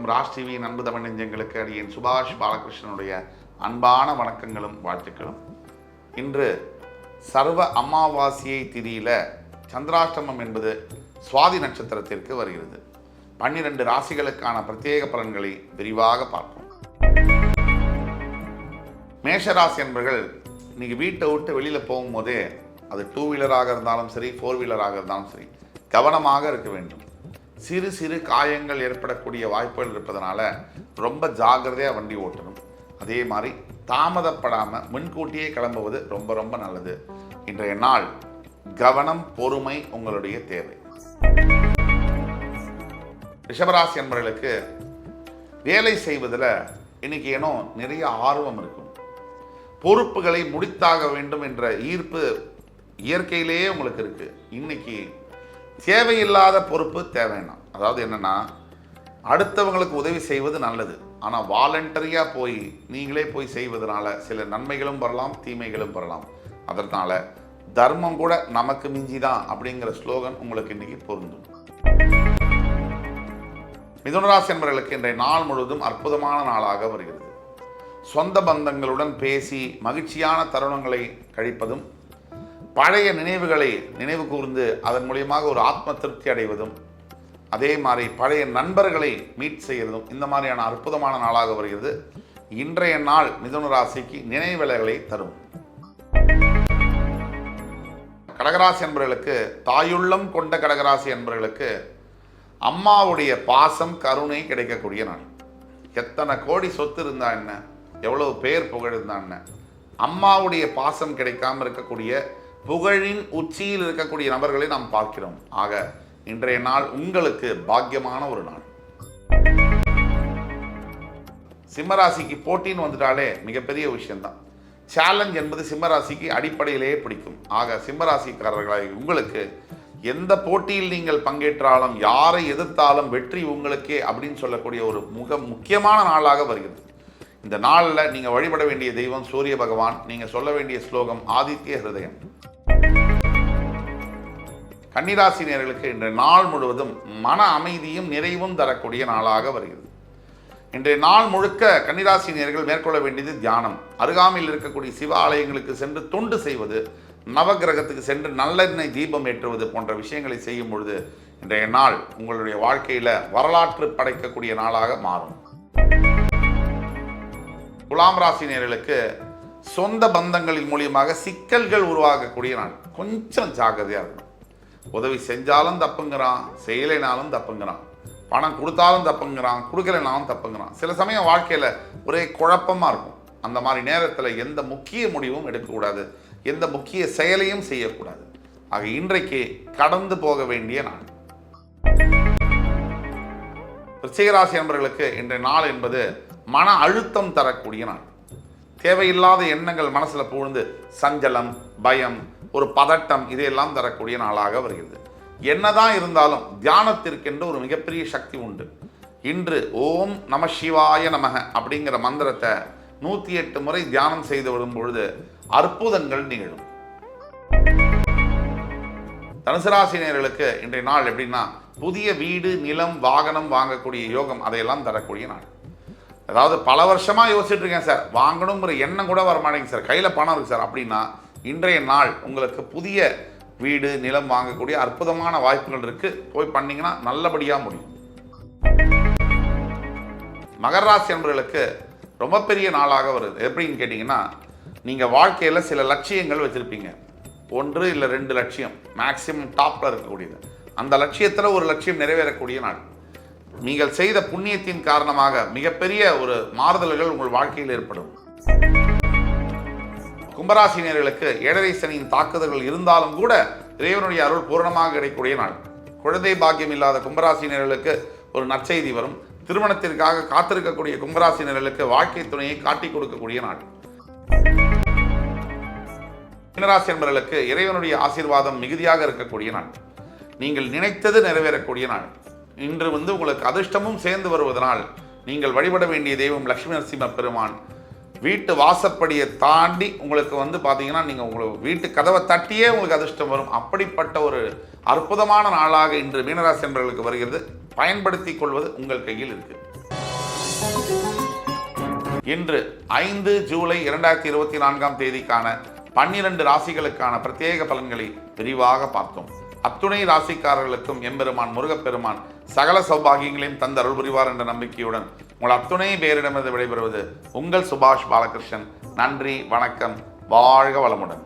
Raj TV அன்பு தமிழ் நெஞ்சங்களுக்கு அடியேன் சுபாஷ் பாலகிருஷ்ணனுடைய அன்பான வணக்கங்களும் வாழ்த்துக்களும். இன்று சர்வ அமாவாசையை திதியில சந்திராஷ்டமம் என்பது சுவாதி நட்சத்திரத்திற்கு வருகிறது. 12 ராசிகளுக்கான பிரத்யேக பலன்களை விரிவாக பார்ப்போம். மேஷராசி என்பர்கள் இன்னைக்கு வீட்டை விட்டு வெளியில் போகும்போதே அது 2 வீலராக இருந்தாலும் சரி 4 வீலராக இருந்தாலும் சரி கவனமாக இருக்க வேண்டும். சிறு சிறு காயங்கள் ஏற்படக்கூடிய வாய்ப்புகள் இருப்பதனால ரொம்ப ஜாக்கிரதையாக வண்டி ஓட்டணும். அதே மாதிரி தாமதப்படாமல் முன்கூட்டியே கிளம்புவது ரொம்ப ரொம்ப நல்லது. இன்றைய நாள் கவனம் பொறுமை உங்களுடைய தேவை. ரிஷபராசி என்பவர்களுக்கு வேலை செய்வதில் இன்னைக்கு ஏனோ நிறைய ஆர்வம் இருக்கும். பொறுப்புகளை முடித்தாக வேண்டும் என்ற ஈர்ப்பு இயற்கையிலேயே உங்களுக்கு இருக்கு. இன்னைக்கு தேவையில்லாத பொறுப்பு தேவைன்னா, அதாவது என்னன்னா, அடுத்தவங்களுக்கு உதவி செய்வது நல்லது, ஆனால் வாலண்டரியாக போய் நீங்களே போய் செய்வதனால சில நன்மைகளும் வரலாம் தீமைகளும் வரலாம். அதனால தர்மம் கூட நமக்கு மிஞ்சிதான் அப்படிங்கிற ஸ்லோகன் உங்களுக்கு இன்னைக்கு பொருந்தும். மிதுனராசி என்பவர்களுக்கு இன்றைய நாள் முழுவதும் அற்புதமான நாளாக வருகிறது. சொந்த பந்தங்களுடன் பேசி மகிழ்ச்சியான தருணங்களை கழிப்பதும், பழைய நினைவுகளை நினைவு கூர்ந்து அதன் மூலியமாக ஒரு ஆத்ம திருப்தி அடைவதும், அதே மாதிரி பழைய நண்பர்களை மீட் செய்வதும் இந்த மாதிரியான அற்புதமான நாளாக வருகிறது. இன்றைய நாள் மிதுன ராசிக்கு நினைவலைகளை தரும். கடகராசி என்பவர்களுக்கு தாயுள்ளம் கொண்ட கடகராசி என்பவர்களுக்கு அம்மாவுடைய பாசம் கருணை கிடைக்கக்கூடிய நாள். எத்தனை கோடி சொத்து இருந்தா என்ன, எவ்வளவு பேர் புகழ் இருந்தா என்ன, அம்மாவுடைய பாசம் கிடைக்காம இருக்கக்கூடிய புகழின் உச்சியில் இருக்கக்கூடிய நபர்களை நாம் பார்க்கிறோம். ஆக இன்றைய நாள் உங்களுக்கு பாக்கியமான ஒரு நாள். சிம்மராசிக்கு போட்டின்னு வந்துட்டாலே மிகப்பெரிய விஷயம்தான். சேலஞ்ச் என்பது சிம்மராசிக்கு அடிப்படையிலேயே பிடிக்கும். ஆக சிம்மராசிக்காரர்களாக உங்களுக்கு எந்த போட்டியில் நீங்கள் பங்கேற்றாலும் யாரை எதிர்த்தாலும் வெற்றி உங்களுக்கே அப்படின்னு சொல்லக்கூடிய ஒரு முக்கியமான நாளாக வருகிறது. இந்த நாளில் நீங்கள் வழிபட வேண்டிய தெய்வம் சூரிய பகவான். நீங்கள் சொல்ல வேண்டிய ஸ்லோகம் ஆதித்ய ஹிருதயம். கன்னிராசினியர்களுக்கு இன்றைய நாள் முழுவதும் மன அமைதியும் நிறைவும் தரக்கூடிய நாளாக வருகிறது. இன்றைய நாள் முழுக்க கன்னிராசினியர்கள் மேற்கொள்ள வேண்டியது தியானம். அருகாமையில் இருக்கக்கூடிய சிவ ஆலயங்களுக்கு சென்று தொண்டு செய்வது, நவகிரகத்துக்கு சென்று நல்லெண்ணெய் தீபம் ஏற்றுவது போன்ற விஷயங்களை செய்யும் பொழுது இன்றைய நாள் உங்களுடைய வாழ்க்கையில வரலாற்று படைக்கக்கூடிய நாளாக மாறும். துலாம் ராசினியர்களுக்கு சொந்த பந்தங்களின் மூலியமாக சிக்கல்கள் உருவாகக்கூடிய நாள். கொஞ்சம் ஜாக்கிரதையா இருக்கணும். உதவி செஞ்சாலும் தப்புங்கிறான், செய்யலைனாலும் தப்புங்கிறான், பணம் கொடுத்தாலும் தப்புங்கிறான், கொடுக்கலைனாலும் தப்புங்கிறான். சில சமயம் வாழ்க்கையில் ஒரே குழப்பமாக இருக்கும். அந்த மாதிரி நேரத்தில் எந்த முக்கிய முடிவும் எடுக்கக்கூடாது, எந்த முக்கிய செயலையும் செய்யக்கூடாது. ஆக இன்றைக்கு கடந்து போக வேண்டிய நாள். விருச்சிகராசி நண்பர்களுக்கு இன்றைய நாள் என்பது மன அழுத்தம் தரக்கூடிய நாள். தேவையில்லாத எண்ணங்கள் மனசில் புகுந்து சஞ்சலம், பயம், ஒரு பதட்டம் இதையெல்லாம் தரக்கூடிய நாளாக வருகிறது. என்னதான் இருந்தாலும் தியானத்திற்கென்று ஒரு மிகப்பெரிய சக்தி உண்டு. இன்று ஓம் நம சிவாய நமக அப்படிங்கிற மந்திரத்தை 108 முறை தியானம் செய்து விடும் பொழுது அற்புதங்கள் நிகழும். தனுசு ராசினியர்களுக்கு இன்றைய நாள் எப்படின்னா, புதிய வீடு நிலம் வாகனம் வாங்கக்கூடிய யோகம் அதையெல்லாம் தரக்கூடிய நாள். அதாவது பல வருஷமாக யோசிச்சுட்டு இருக்கேன் சார், வாங்கணுங்கிற எண்ணம் கூட வர மாட்டேங்க சார், கையில் பணம் இருக்கு சார் அப்படின்னா இன்றைய நாள் உங்களுக்கு புதிய வீடு நிலம் வாங்கக்கூடிய அற்புதமான வாய்ப்புகள் இருக்கு. போய் பண்ணீங்கன்னா நல்லபடியாக முடியும். மகர ராசி என்பவர்களுக்கு ரொம்ப பெரிய நாளாக வருது. எப்படின்னு கேட்டிங்கன்னா, நீங்கள் வாழ்க்கையில் சில லட்சியங்கள் வச்சுருப்பீங்க. 1 இல்லை 2 லட்சியம் மேக்சிமம் டாப்பில் இருக்கக்கூடியது. அந்த லட்சியத்தில் ஒரு லட்சியம் நிறைவேறக்கூடிய நாள். நீங்கள் செய்த புண்ணியத்தின் காரணமாக மிகப்பெரிய ஒரு மாறுதல்கள் உங்கள் வாழ்க்கையில் ஏற்படும். கும்பராசினியர்களுக்கு 7.5 சனியின் தாக்குதல்கள் இருந்தாலும் கூட இறைவனுடைய அருள் பூரணமாக கிடைக்கக்கூடிய நாள். குழந்தை பாக்கியம் இல்லாத கும்பராசினியர்களுக்கு ஒரு நற்செய்தி வரும். திருமணத்திற்காக காத்திருக்கக்கூடிய கும்பராசினியர்களுக்கு வாழ்க்கை துணையை காட்டி கொடுக்கக்கூடிய நாள். மீனராசி என்பவர்களுக்கு இறைவனுடைய ஆசீர்வாதம் மிகுதியாக இருக்கக்கூடிய நாள். நீங்கள் நினைத்தது நிறைவேறக்கூடிய நாள். இன்று உங்களுக்கு அதிர்ஷ்டமும் சேர்ந்து வருவதனால் நீங்கள் வழிபட வேண்டிய தெய்வம் லட்சுமி நரசிம்ம பெருமான். வீட்டு வாசப்படியை தாண்டி உங்களுக்கு பார்த்தீங்கன்னா, நீங்கள் உங்களுக்கு வீட்டு கதவை தட்டியே உங்களுக்கு அதிர்ஷ்டம் வரும். அப்படிப்பட்ட ஒரு அற்புதமான நாளாக இன்று மீனராசி என்பவர்களுக்கு வருகிறது. பயன்படுத்திக் கொள்வது உங்கள் கையில் இருக்கு. இன்று 5 ஜூலை 2024 தேதிக்கான 12 ராசிகளுக்கான பிரத்யேக பலன்களை விரிவாக பார்த்தோம். அத்துணை ராசிக்காரர்களுக்கும் எம்பெருமான் முருகப்பெருமான் சகல சௌபாகியங்களையும் தந்த அருள் புரிவார் என்ற நம்பிக்கையுடன் உங்கள் அத்துணை பேரிடமிருந்து விடைபெறுவது உங்கள் சுபாஷ் பாலகிருஷ்ணன். நன்றி, வணக்கம், வாழ்க வளமுடன்.